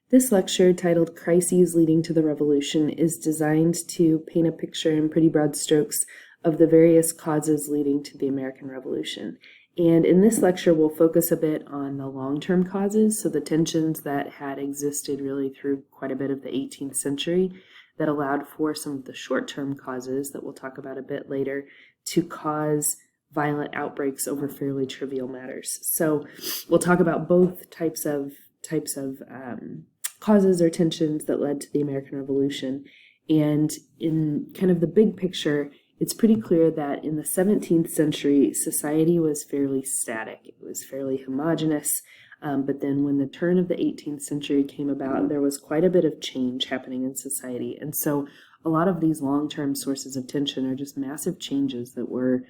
This lecture, titled Crises Leading to the Revolution, is designed to paint a picture in pretty broad strokes of the various causes leading to the American Revolution. And in this lecture, we'll focus a bit on the long-term causes, so the tensions that had existed really through quite a bit of the 18th century that allowed for some of the short-term causes that we'll talk about a bit later to cause violent outbreaks over fairly trivial matters. So we'll talk about both types of causes or tensions that led to the American Revolution. And in kind of the big picture, it's pretty clear that in the 17th century, society was fairly static. It was fairly homogeneous. But then when the turn of the 18th century came about, there was quite a bit of change happening in society. And so a lot of these long-term sources of tension are just massive changes that were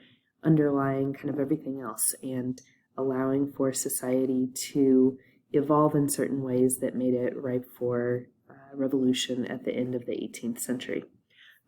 underlying kind of everything else and allowing for society to evolve in certain ways that made it ripe for revolution at the end of the 18th century.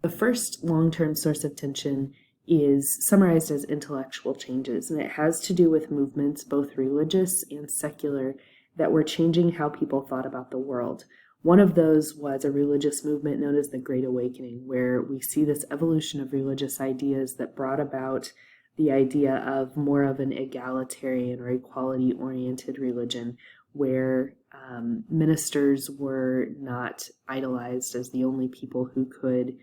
The first long-term source of tension is summarized as intellectual changes, and it has to do with movements, both religious and secular, that were changing how people thought about the world. One of those was a religious movement known as the Great Awakening, where we see this evolution of religious ideas that brought about the idea of more of an egalitarian or equality-oriented religion, where ministers were not idolized as the only people who could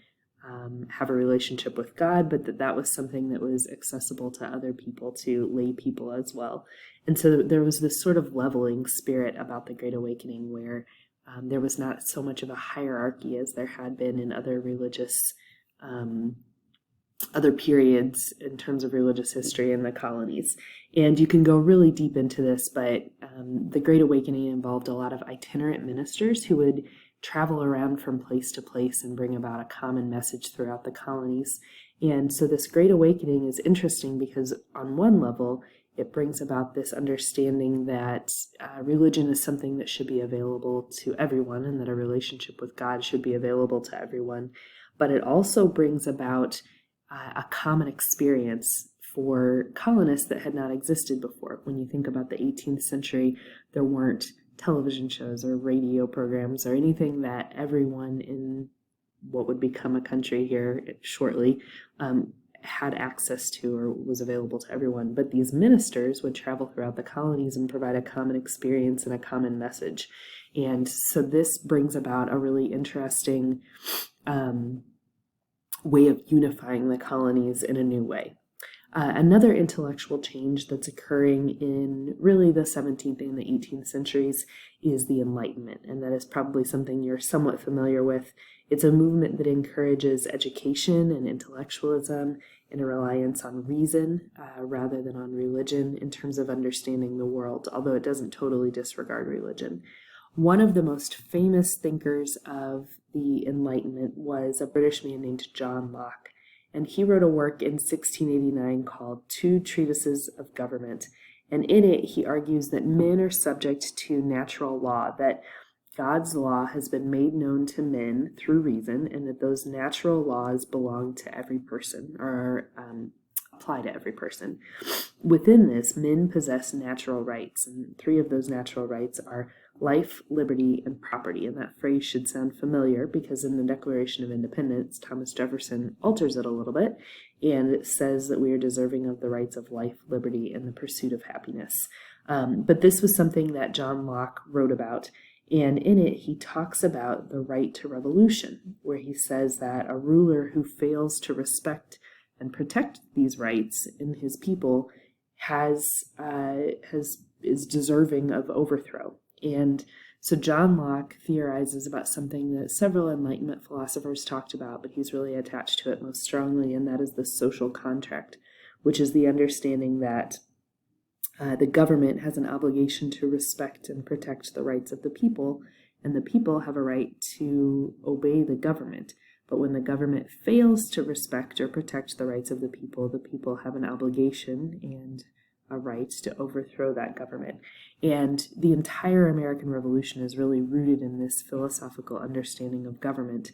have a relationship with God, but that was something that was accessible to other people, to lay people as well. And so there was this sort of leveling spirit about the Great Awakening where there was not so much of a hierarchy as there had been in other religious other periods in terms of religious history in the colonies. And you can go really deep into this, but the Great Awakening involved a lot of itinerant ministers who would travel around from place to place and bring about a common message throughout the colonies. And so this Great Awakening is interesting because on one level, it brings about this understanding that religion is something that should be available to everyone and that a relationship with God should be available to everyone. But it also brings about a common experience for colonists that had not existed before. When you think about the 18th century, there weren't television shows or radio programs or anything that everyone in what would become a country here shortly had access to or was available to everyone. But these ministers would travel throughout the colonies and provide a common experience and a common message. And so this brings about a really interesting way of unifying the colonies in a new way. Another intellectual change that's occurring in really the 17th and the 18th centuries is the Enlightenment, and that is probably something you're somewhat familiar with. It's a movement that encourages education and intellectualism and a reliance on reason rather than on religion in terms of understanding the world, although it doesn't totally disregard religion. One of the most famous thinkers of the Enlightenment was a British man named John Locke. And he wrote a work in 1689 called Two Treatises of Government. And in it, he argues that men are subject to natural law, that God's law has been made known to men through reason, and that those natural laws belong to every person, or apply to every person. Within this, men possess natural rights, and three of those natural rights are life, liberty, and property. And that phrase should sound familiar because in the Declaration of Independence, Thomas Jefferson alters it a little bit, and it says that we are deserving of the rights of life, liberty, and the pursuit of happiness. But this was something that John Locke wrote about, and in it he talks about the right to revolution, where he says that a ruler who fails to respect and protect these rights in his people is deserving of overthrow. And so John Locke theorizes about something that several Enlightenment philosophers talked about, but he's really attached to it most strongly, and that is the social contract, which is the understanding that the government has an obligation to respect and protect the rights of the people, and the people have a right to obey the government. But when the government fails to respect or protect the rights of the people have an obligation and a right to overthrow that government. And the entire American Revolution is really rooted in this philosophical understanding of government,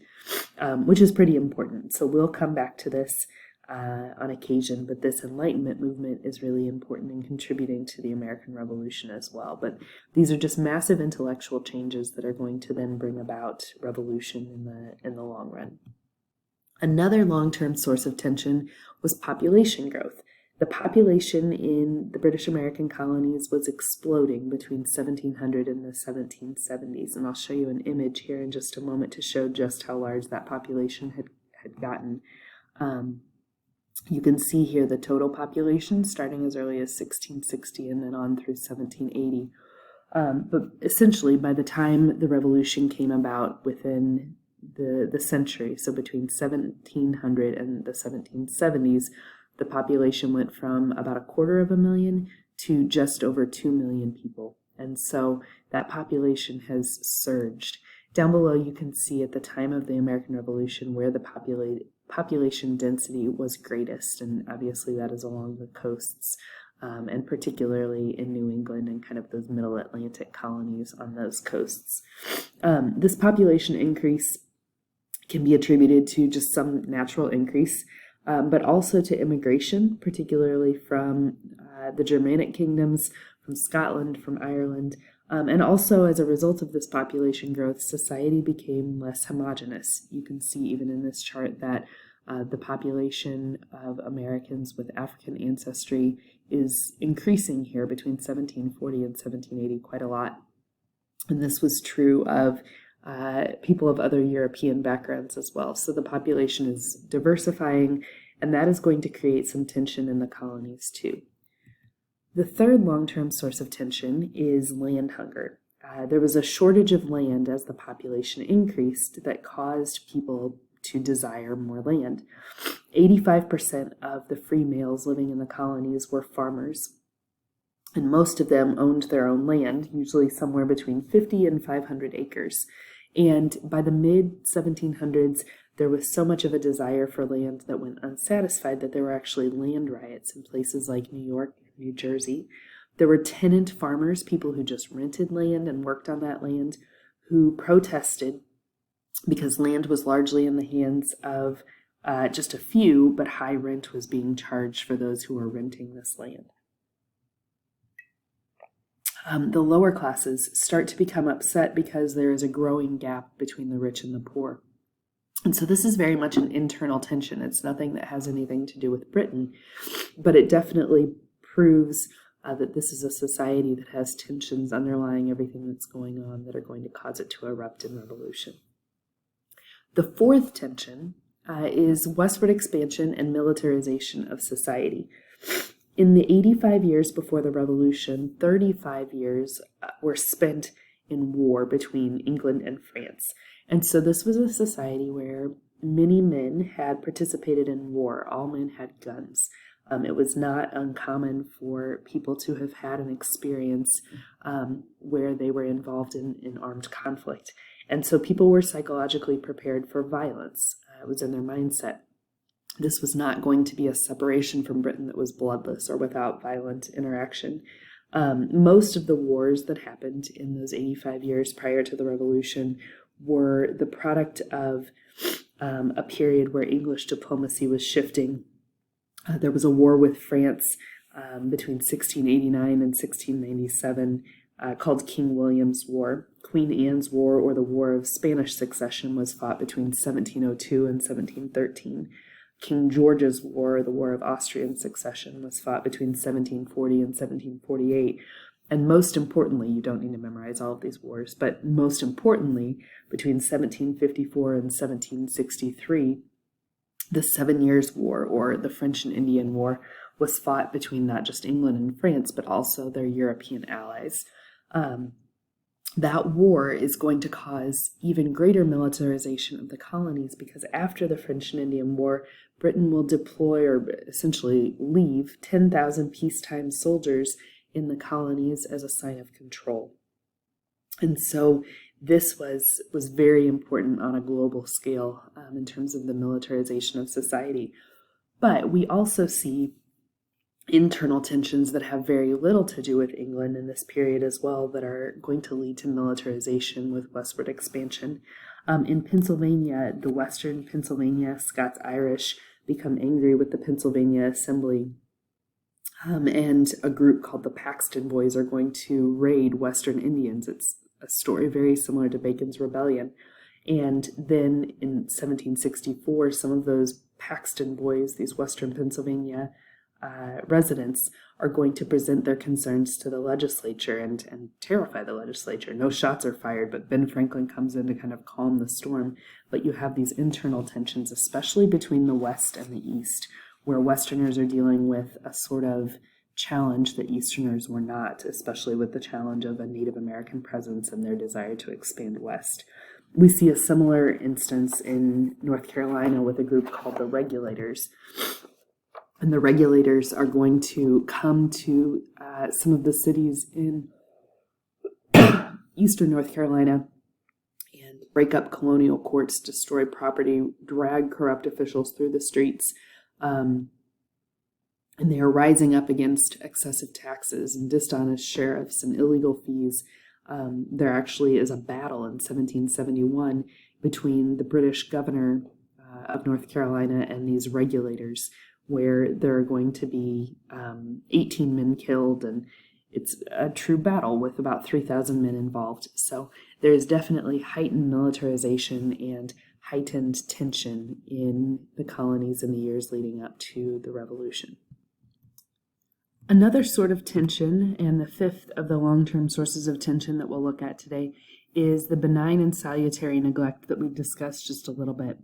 which is pretty important. So we'll come back to this on occasion, but this Enlightenment movement is really important in contributing to the American Revolution as well. But these are just massive intellectual changes that are going to then bring about revolution in the long run. Another long-term source of tension was population growth. The population in the British American colonies was exploding between 1700 and the 1770s, and I'll show you an image here in just a moment to show just how large that population had gotten. You can see here the total population starting as early as 1660 and then on through 1780. But essentially, by the time the Revolution came about within the century, so between 1700 and the 1770s, the population went from about 250,000 to just over 2 million people. And so that population has surged. Down below, you can see at the time of the American Revolution where the population density was greatest, and obviously that is along the coasts, and particularly in New England and kind of those middle Atlantic colonies on those coasts. This population increase can be attributed to just some natural increase, but also to immigration, particularly from the Germanic kingdoms, from Scotland, from Ireland, and also as a result of this population growth, society became less homogeneous. You can see even in this chart that the population of Americans with African ancestry is increasing here between 1740 and 1780 quite a lot. And this was true of people of other European backgrounds as well. So the population is diversifying, and that is going to create some tension in the colonies too. The third long-term source of tension is land hunger. There was a shortage of land as the population increased that caused people to desire more land. 85% of the free males living in the colonies were farmers, and most of them owned their own land, usually somewhere between 50 and 500 acres. And by the mid-1700s, there was so much of a desire for land that went unsatisfied that there were actually land riots in places like New York and New Jersey. There were tenant farmers, people who just rented land and worked on that land, who protested because land was largely in the hands of just a few, but high rent was being charged for those who were renting this land. The lower classes start to become upset because there is a growing gap between the rich and the poor. And so this is very much an internal tension. It's nothing that has anything to do with Britain, but it definitely proves that this is a society that has tensions underlying everything that's going on that are going to cause it to erupt in revolution. The fourth tension is westward expansion and militarization of society. In the 85 years before the Revolution, 35 years were spent in war between England and France. And so this was a society where many men had participated in war. All men had guns. It was not uncommon for people to have had an experience where they were involved in armed conflict. And so people were psychologically prepared for violence. It was in their mindset. This was not going to be a separation from Britain that was bloodless or without violent interaction. Most of the wars that happened in those 85 years prior to the Revolution were the product of a period where English diplomacy was shifting. There was a war with France between 1689 and 1697 called King William's War. Queen Anne's War, or the War of Spanish Succession, was fought between 1702 and 1713. King George's War, or the War of Austrian Succession, was fought between 1740 and 1748. And most importantly, you don't need to memorize all of these wars, but most importantly, between 1754 and 1763, the 7 Years' War, or the French and Indian War, was fought between not just England and France, but also their European allies. That war is going to cause even greater militarization of the colonies because after the French and Indian War, Britain will deploy or essentially leave 10,000 peacetime soldiers in the colonies as a sign of control. And so this was very important on a global scale in terms of the militarization of society. But we also see internal tensions that have very little to do with England in this period as well that are going to lead to militarization with westward expansion. In Pennsylvania, the Western Pennsylvania Scots-Irish become angry with the Pennsylvania Assembly, and a group called the Paxton Boys are going to raid Western Indians. It's a story very similar to Bacon's Rebellion. And then in 1764, some of those Paxton Boys, these Western Pennsylvania residents, are going to present their concerns to the legislature and terrify the legislature. No shots are fired, but Ben Franklin comes in to kind of calm the storm. But you have these internal tensions, especially between the West and the East, where Westerners are dealing with a sort of challenge that Easterners were not, especially with the challenge of a Native American presence and their desire to expand west. We see a similar instance in North Carolina with a group called the Regulators. And the Regulators are going to come to some of the cities in eastern North Carolina and break up colonial courts, destroy property, drag corrupt officials through the streets. And they are rising up against excessive taxes and dishonest sheriffs and illegal fees. There actually is a battle in 1771 between the British governor of North Carolina and these regulators, where there are going to be 18 men killed, and it's a true battle with about 3,000 men involved. So there is definitely heightened militarization and heightened tension in the colonies in the years leading up to the Revolution. Another sort of tension, and the fifth of the long-term sources of tension that we'll look at today, is the benign and salutary neglect that we discussed just a little bit.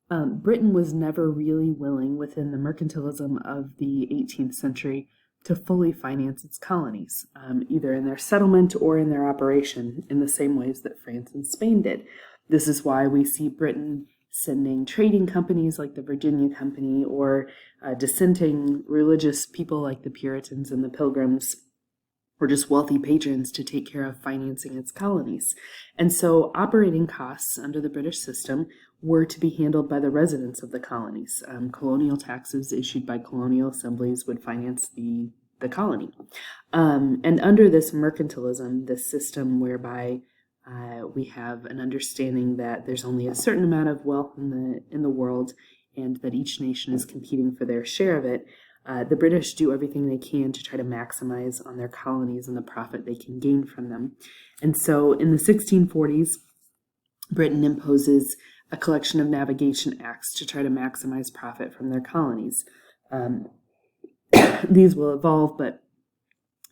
Britain was never really willing, within the mercantilism of the 18th century, to fully finance its colonies, either in their settlement or in their operation, in the same ways that France and Spain did. This is why we see Britain sending trading companies like the Virginia Company, or dissenting religious people like the Puritans and the Pilgrims, or just wealthy patrons to take care of financing its colonies. And so operating costs under the British system were to be handled by the residents of the colonies. Colonial taxes issued by colonial assemblies would finance the colony. And under this mercantilism, this system whereby we have an understanding that there's only a certain amount of wealth in the world, and that each nation is competing for their share of it, the British do everything they can to try to maximize on their colonies and the profit they can gain from them. And so in the 1640s, Britain imposes a collection of navigation acts to try to maximize profit from their colonies. These will evolve, but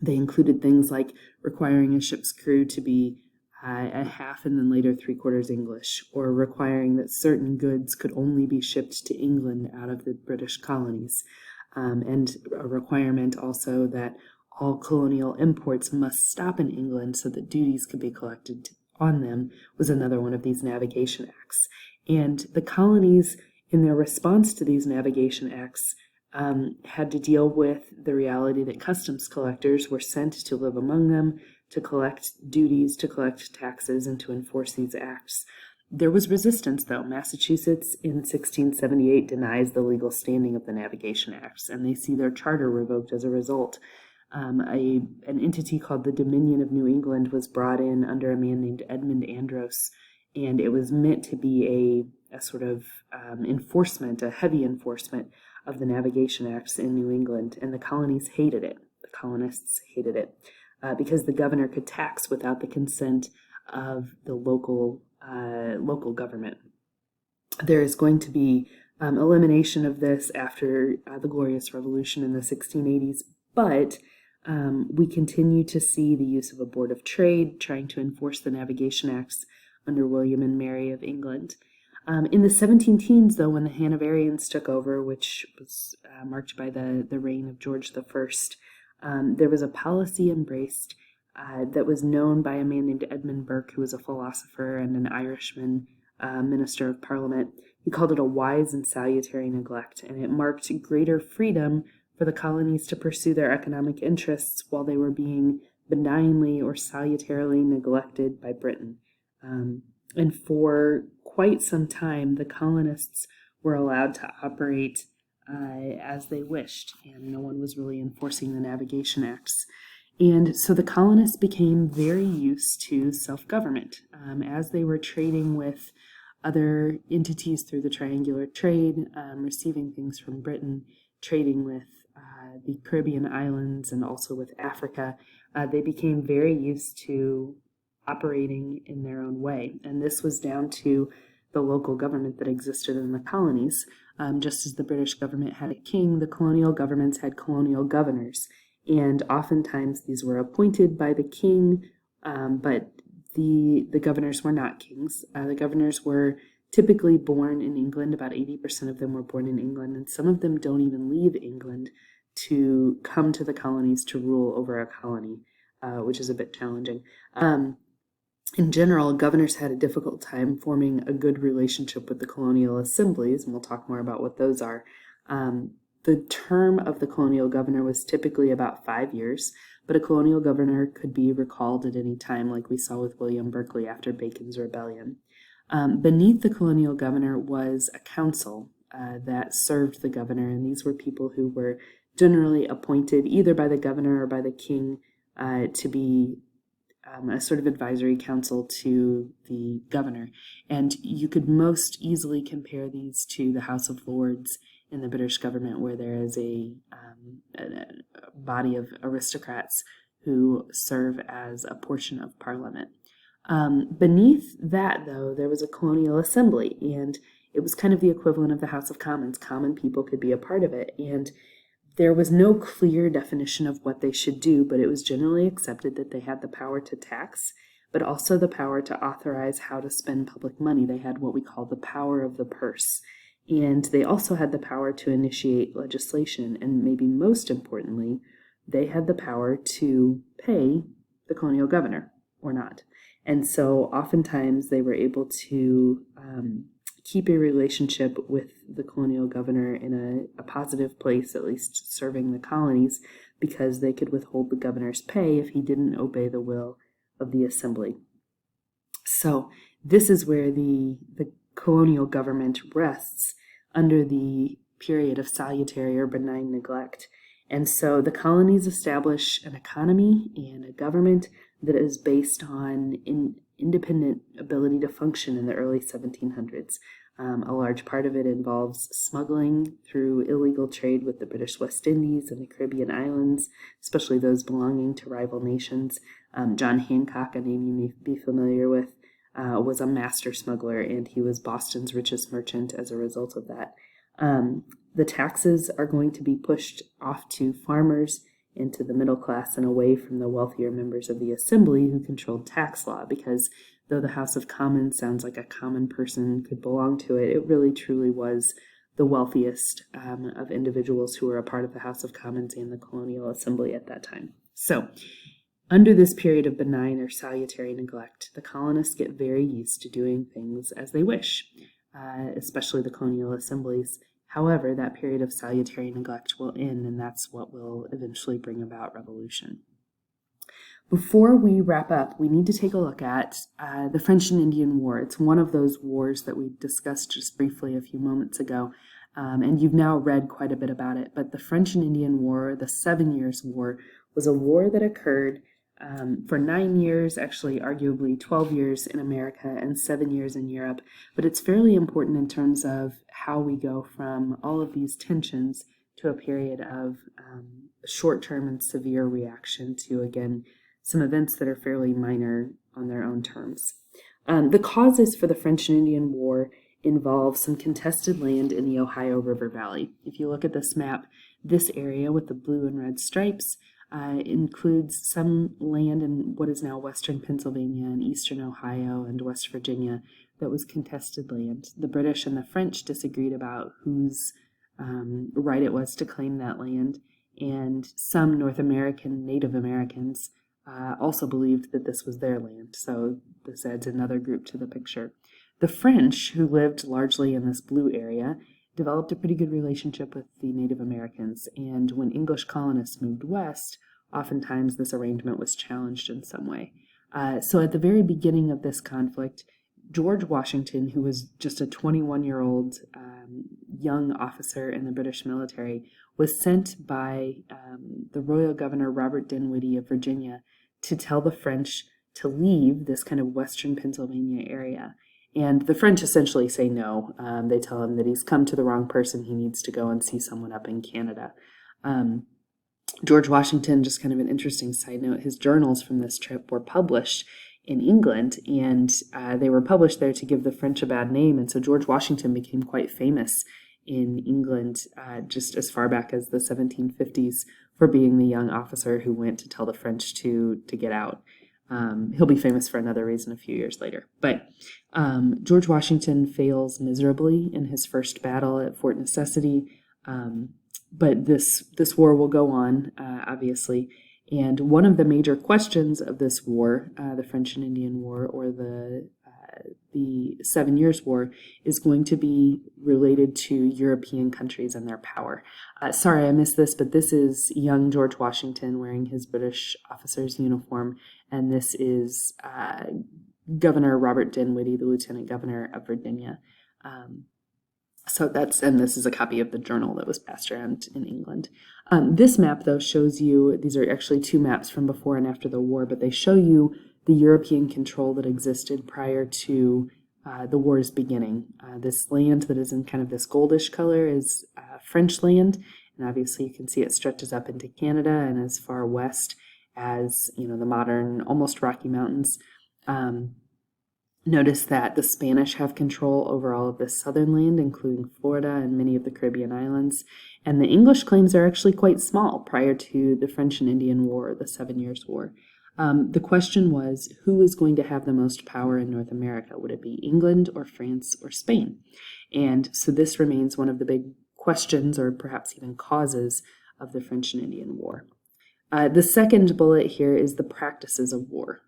they included things like requiring a ship's crew to be a half and then later 3/4 English, or requiring that certain goods could only be shipped to England out of the British colonies, and a requirement also that all colonial imports must stop in England so that duties could be collected on them was another one of these navigation acts. And the colonies, in their response to these navigation acts, had to deal with the reality that customs collectors were sent to live among them, to collect duties, to collect taxes, and to enforce these acts. There was resistance, though. Massachusetts in 1678 denies the legal standing of the Navigation Acts, and they see their charter revoked as a result. An entity called the Dominion of New England was brought in under a man named Edmund Andros, and it was meant to be a sort of enforcement, a heavy enforcement of the Navigation Acts in New England, and the colonies hated it. The colonists hated it because the governor could tax without the consent of the local government. There is going to be elimination of this after the Glorious Revolution in the 1680s, but we continue to see the use of a Board of Trade trying to enforce the Navigation Acts under William and Mary of England. In the 17 teens, though, when the Hanoverians took over, which was marked by the reign of George I, there was a policy embraced that was known by a man named Edmund Burke, who was a philosopher and an Irishman minister of Parliament. He called it a wise and salutary neglect, and it marked greater freedom for the colonies to pursue their economic interests while they were being benignly or salutarily neglected by Britain. And for quite some time, the colonists were allowed to operate as they wished, and no one was really enforcing the Navigation Acts. And so the colonists became very used to self-government. As they were trading with other entities through the triangular trade, receiving things from Britain, trading with the Caribbean islands and also with Africa. They became very used to operating in their own way. And this was down to the local government that existed in the colonies. Just as the British government had a king, the colonial governments had colonial governors. And oftentimes these were appointed by the king, but the governors were not kings. The governors were typically born in England. About 80% of them were born in England, and some of them don't even leave England to come to the colonies to rule over a colony, which is a bit challenging. In general, governors had a difficult time forming a good relationship with the colonial assemblies, and we'll talk more about what those are. The term of the colonial governor was typically about 5 years, but a colonial governor could be recalled at any time, like we saw with William Berkeley after Bacon's Rebellion. Beneath the colonial governor was a council that served the governor, and these were people who were generally appointed either by the governor or by the king to be a sort of advisory council to the governor. And you could most easily compare these to the House of Lords in the British government, where there is a body of aristocrats who serve as a portion of Parliament. Beneath that, though, there was a colonial assembly, and it was kind of the equivalent of the House of Commons. Common people could be a part of it, and there was no clear definition of what they should do, but it was generally accepted that they had the power to tax, but also the power to authorize how to spend public money. They had what we call the power of the purse. And they also had the power to initiate legislation, and maybe most importantly, they had the power to pay the colonial governor or not. And so oftentimes they were able to keep a relationship with the colonial governor in a positive place, at least serving the colonies, because they could withhold the governor's pay if he didn't obey the will of the assembly. So this is where the colonial government rests under the period of salutary or benign neglect. And so the colonies establish an economy and a government that is based on independent ability to function in the early 1700s. A large part of it involves smuggling through illegal trade with the British West Indies and the Caribbean islands, especially those belonging to rival nations. John Hancock, a name you may be familiar with, was a master smuggler, and he was Boston's richest merchant as a result of that. The taxes are going to be pushed off to farmers and to the middle class and away from the wealthier members of the assembly who controlled tax law, because though the House of Commons sounds like a common person could belong to it, it really truly was the wealthiest of individuals who were a part of the House of Commons and the colonial assembly at that time. So under this period of benign or salutary neglect, the colonists get very used to doing things as they wish, especially the colonial assemblies. However, that period of salutary neglect will end, and that's what will eventually bring about revolution. Before we wrap up, we need to take a look at the French and Indian War. It's one of those wars that we discussed just briefly a few moments ago, and you've now read quite a bit about it. But the French and Indian War, the 7 Years' War, was a war that occurred for 9 years, actually arguably 12 years in America and 7 years in Europe. But it's fairly important in terms of how we go from all of these tensions to a period of short-term and severe reaction to, again, some events that are fairly minor on their own terms. The causes for the French and Indian War involve some contested land in the Ohio River Valley. If you look at this map, this area with the blue and red stripes includes some land in what is now western Pennsylvania and eastern Ohio and West Virginia that was contested land. The British and the French disagreed about whose right it was to claim that land, and some North American Native Americans also believed that this was their land, so this adds another group to the picture. The French, who lived largely in this blue area, developed a pretty good relationship with the Native Americans, and when English colonists moved west, oftentimes this arrangement was challenged in some way. So at the very beginning of this conflict, George Washington, who was just a 21-year-old young officer in the British military, was sent by the Royal Governor Robert Dinwiddie of Virginia to tell the French to leave this kind of western Pennsylvania area And the French essentially say no. They tell him that he's come to the wrong person. He needs to go and see someone up in Canada. George Washington, just kind of an interesting side note, his journals from this trip were published in England, and they were published there to give the French a bad name. And so George Washington became quite famous in England just as far back as the 1750s for being the young officer who went to tell the French to get out. He'll be famous for another reason a few years later. But George Washington fails miserably in his first battle at Fort Necessity. But this war will go on, obviously. And one of the major questions of this war, the French and Indian War, or the 7 Years' War, is going to be related to European countries and their power. Sorry, I missed this, but this is young George Washington wearing his British officer's uniform, and this is Governor Robert Dinwiddie, the Lieutenant Governor of Virginia. And this is a copy of the journal that was passed around in England. This map, though, shows you, these are actually two maps from before and after the war, but they show you the European control that existed prior to the war's beginning. This land that is in kind of this goldish color is French land, and obviously you can see it stretches up into Canada and as far west as, the modern, almost Rocky Mountains. Notice that the Spanish have control over all of this southern land, including Florida and many of the Caribbean islands, and the English claims are actually quite small prior to the French and Indian War, the 7 Years' War. The question was, who is going to have the most power in North America? Would it be England or France or Spain? And so this remains one of the big questions, or perhaps even causes, of the French and Indian War. The second bullet here is the practices of war.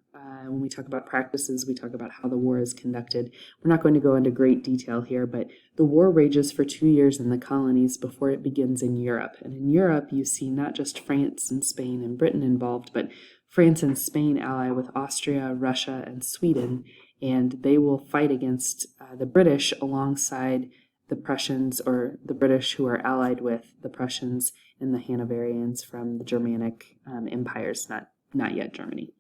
When we talk about practices, we talk about how the war is conducted. We're not going to go into great detail here, but the war rages for 2 years in the colonies before it begins in Europe. And in Europe, you see not just France and Spain and Britain involved, but France and Spain ally with Austria, Russia, and Sweden, and they will fight against the British alongside the Prussians, or the British who are allied with the Prussians and the Hanoverians from the Germanic empires, not yet Germany.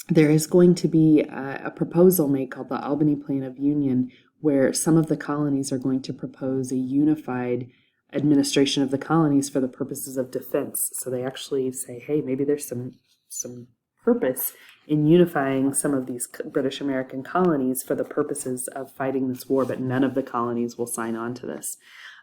There is going to be a proposal made called the Albany Plan of Union, where some of the colonies are going to propose a unified administration of the colonies for the purposes of defense. So they actually say, hey, maybe there's some purpose in unifying some of these British American colonies for the purposes of fighting this war, but none of the colonies will sign on to this.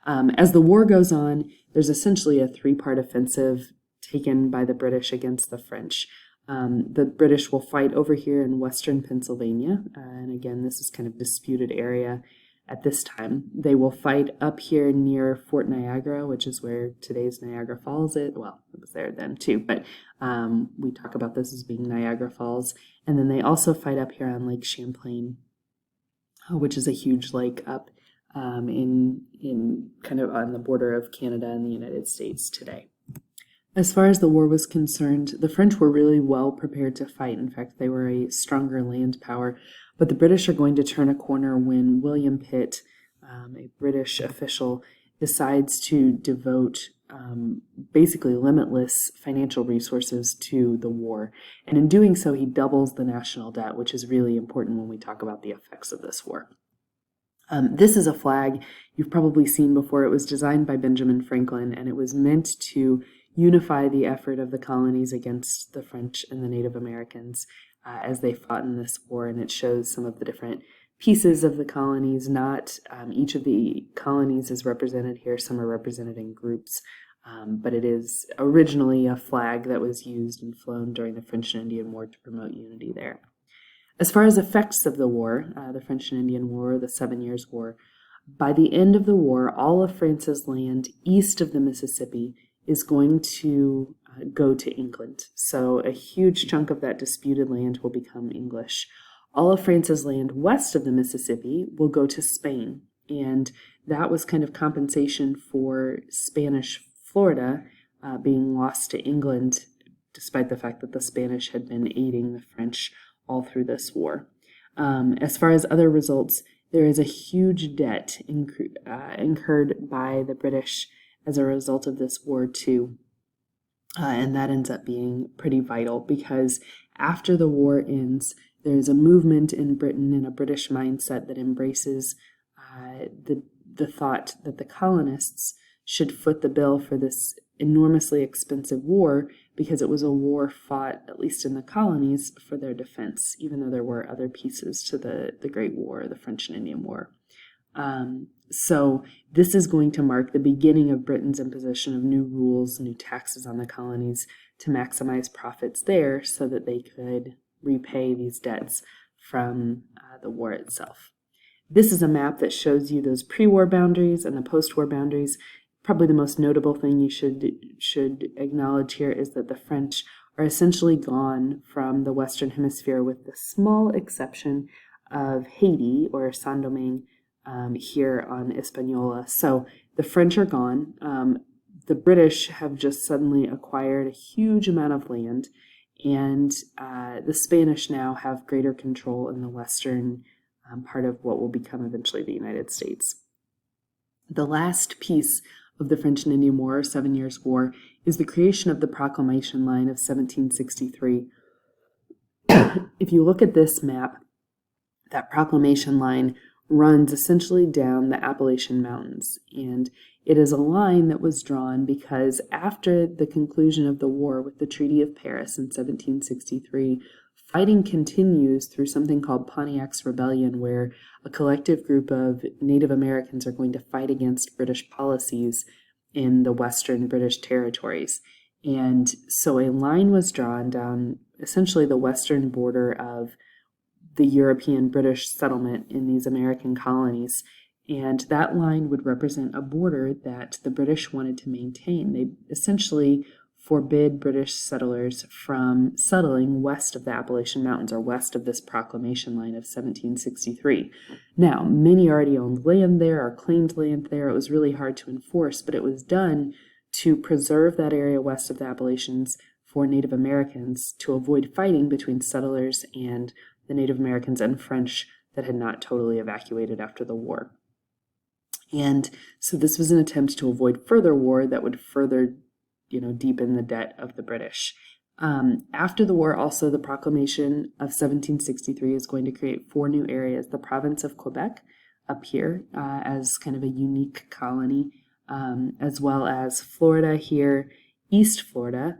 As the war goes on, there's essentially a 3-part offensive taken by the British against the French. The British will fight over here in western Pennsylvania, and again, this is kind of disputed area at this time. They will fight up here near Fort Niagara, which is where today's Niagara Falls is. Well, it was there then too, but we talk about this as being Niagara Falls. And then they also fight up here on Lake Champlain, which is a huge lake up in kind of on the border of Canada and the United States today. As far as the war was concerned, the French were really well prepared to fight. In fact, they were a stronger land power. But the British are going to turn a corner when William Pitt, a British official, decides to devote basically limitless financial resources to the war. And in doing so, he doubles the national debt, which is really important when we talk about the effects of this war. This is a flag you've probably seen before. It was designed by Benjamin Franklin, and it was meant to unify the effort of the colonies against the French and the Native Americans as they fought in this war. And it shows some of the different pieces of the colonies. Not each of the colonies is represented here. Some are represented in groups. But it is originally a flag that was used and flown during the French and Indian War to promote unity there. As far as effects of the war, the French and Indian War, the 7 Years' War, by the end of the war, all of France's land east of the Mississippi is going to go to England. So a huge chunk of that disputed land will become English. All of France's land west of the Mississippi will go to Spain. And that was kind of compensation for Spanish Florida being lost to England, despite the fact that the Spanish had been aiding the French all through this war. As far as other results, there is a huge debt incurred by the British as a result of this war too. And that ends up being pretty vital because after the war ends, There's a movement in Britain and a British mindset that embraces the thought that the colonists should foot the bill for this enormously expensive war because it was a war fought, at least in the colonies, for their defense, even though there were other pieces to the Great War, the French and Indian War. So this is going to mark the beginning of Britain's imposition of new rules, new taxes on the colonies to maximize profits there so that they could repay these debts from the war itself. This is a map that shows you those pre-war boundaries and the post-war boundaries. Probably the most notable thing you should acknowledge here is that the French are essentially gone from the Western Hemisphere with the small exception of Haiti or Saint-Domingue here on Hispaniola. So the French are gone. The British have just suddenly acquired a huge amount of land, and the Spanish now have greater control in the western part of what will become eventually the United States. The last piece of the French and Indian War, 7 Years' War, is the creation of the Proclamation Line of 1763. If you look at this map, that proclamation line runs essentially down the Appalachian Mountains, and it is a line that was drawn because after the conclusion of the war with the Treaty of Paris in 1763, fighting continues through something called Pontiac's Rebellion, where a collective group of Native Americans are going to fight against British policies in the western British territories. And so a line was drawn down essentially the western border of the European British settlement in these American colonies. And that line would represent a border that the British wanted to maintain. They essentially forbid British settlers from settling west of the Appalachian Mountains or west of this proclamation line of 1763. Now, many already owned land there or claimed land there. It was really hard to enforce, but it was done to preserve that area west of the Appalachians for Native Americans to avoid fighting between settlers and the Native Americans and French that had not totally evacuated after the war. And so this was an attempt to avoid further war that would further deepen the debt of the British. After the war, also, the Proclamation of 1763 is going to create 4 new areas. The province of Quebec up here as kind of a unique colony, as well as Florida here, East Florida,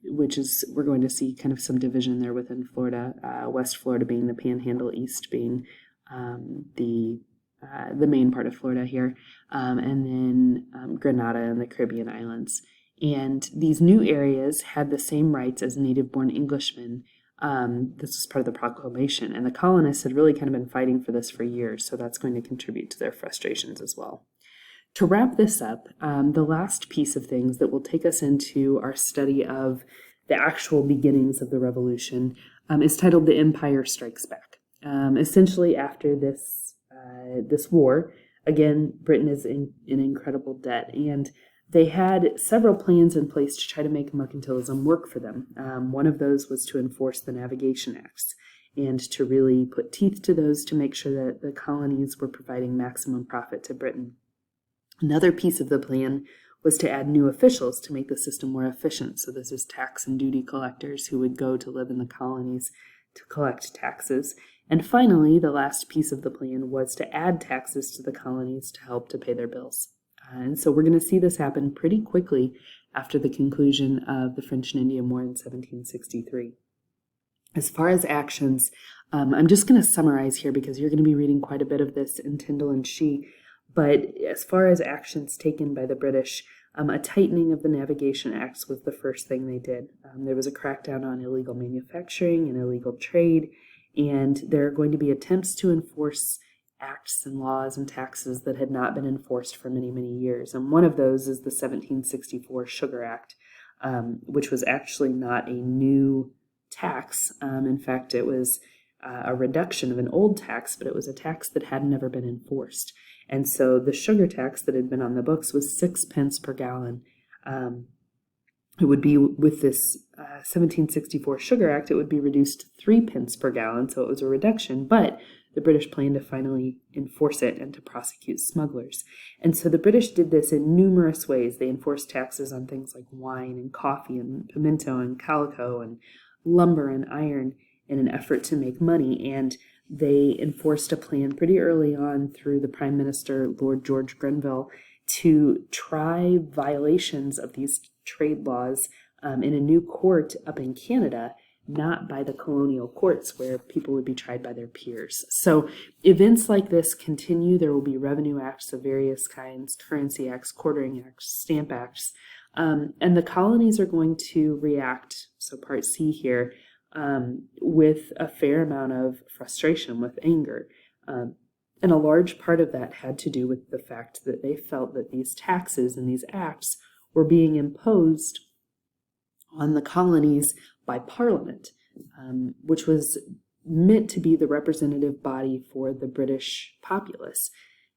which is, we're going to see kind of some division there within Florida, West Florida being the Panhandle, East being the main part of Florida here, and then Grenada and the Caribbean islands. And these new areas had the same rights as native-born Englishmen. This was part of the proclamation, and the colonists had really kind of been fighting for this for years, so that's going to contribute to their frustrations as well. To wrap this up, the last piece of things that will take us into our study of the actual beginnings of the revolution is titled The Empire Strikes Back. Essentially, after this war, again, Britain is in incredible debt, and they had several plans in place to try to make mercantilism work for them. One of those was to enforce the Navigation Acts and to really put teeth to those to make sure that the colonies were providing maximum profit to Britain. Another piece of the plan was to add new officials to make the system more efficient. So this is tax and duty collectors who would go to live in the colonies to collect taxes. And finally, the last piece of the plan was to add taxes to the colonies to help to pay their bills. And so we're going to see this happen pretty quickly after the conclusion of the French and Indian War in 1763. As far as actions, I'm just going to summarize here because you're going to be reading quite a bit of this in Tyndall and Shee. But as far as actions taken by the British, a tightening of the Navigation Acts was the first thing they did. There was a crackdown on illegal manufacturing and illegal trade, and there are going to be attempts to enforce acts and laws and taxes that had not been enforced for many, many years. And one of those is the 1764 Sugar Act, which was actually not a new tax. In fact, it was a reduction of an old tax, but it was a tax that had never been enforced. And so the sugar tax that had been on the books was 6 pence per gallon. It would be, with this 1764 Sugar Act, it would be reduced to 3 pence per gallon, so it was a reduction, but the British planned to finally enforce it and to prosecute smugglers. And so the British did this in numerous ways. They enforced taxes on things like wine and coffee and pimento and calico and lumber and iron. in an effort to make money. And they enforced a plan pretty early on through the Prime Minister, Lord George Grenville, to try violations of these trade laws in a new court up in Canada, not by the colonial courts where people would be tried by their peers. So events like this continue. There will be revenue acts of various kinds, currency acts, quartering acts, stamp acts, and the colonies are going to react, so part C here, with a fair amount of frustration, with anger. And a large part of that had to do with the fact that they felt that these taxes and these acts were being imposed on the colonies by Parliament, which was meant to be the representative body for the British populace.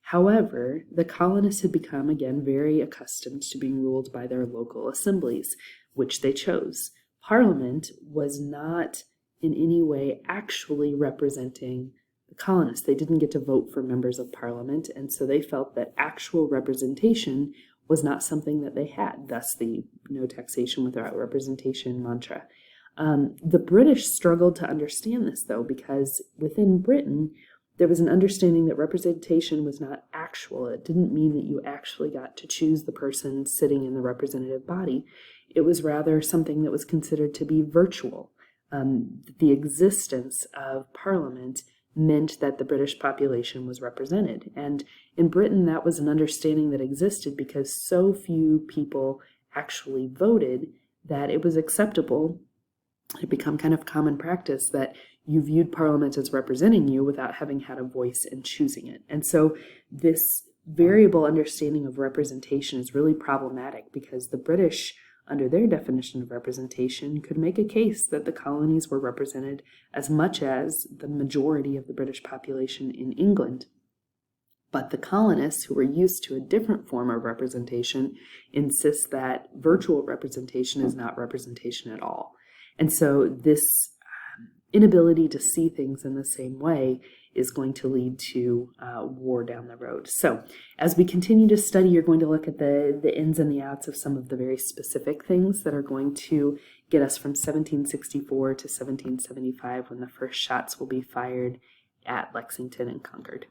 However, the colonists had become, again, very accustomed to being ruled by their local assemblies, which they chose. Parliament was not in any way actually representing the colonists. They didn't get to vote for members of Parliament, and so they felt that actual representation was not something that they had, thus the no taxation without representation mantra. The British struggled to understand this, though, because within Britain, there was an understanding that representation was not actual. It didn't mean that you actually got to choose the person sitting in the representative body. It was rather something that was considered to be virtual. The existence of Parliament meant that the British population was represented. And in Britain, that was an understanding that existed because so few people actually voted that it was acceptable. It had become kind of common practice that you viewed Parliament as representing you without having had a voice in choosing it. And so this variable understanding of representation is really problematic because the British, under their definition of representation, could make a case that the colonies were represented as much as the majority of the British population in England. But the colonists, who were used to a different form of representation, insist that virtual representation is not representation at all. And so this inability to see things in the same way is going to lead to war down the road. So as we continue to study, you're going to look at the ins and the outs of some of the very specific things that are going to get us from 1764 to 1775, when the first shots will be fired at Lexington and Concord.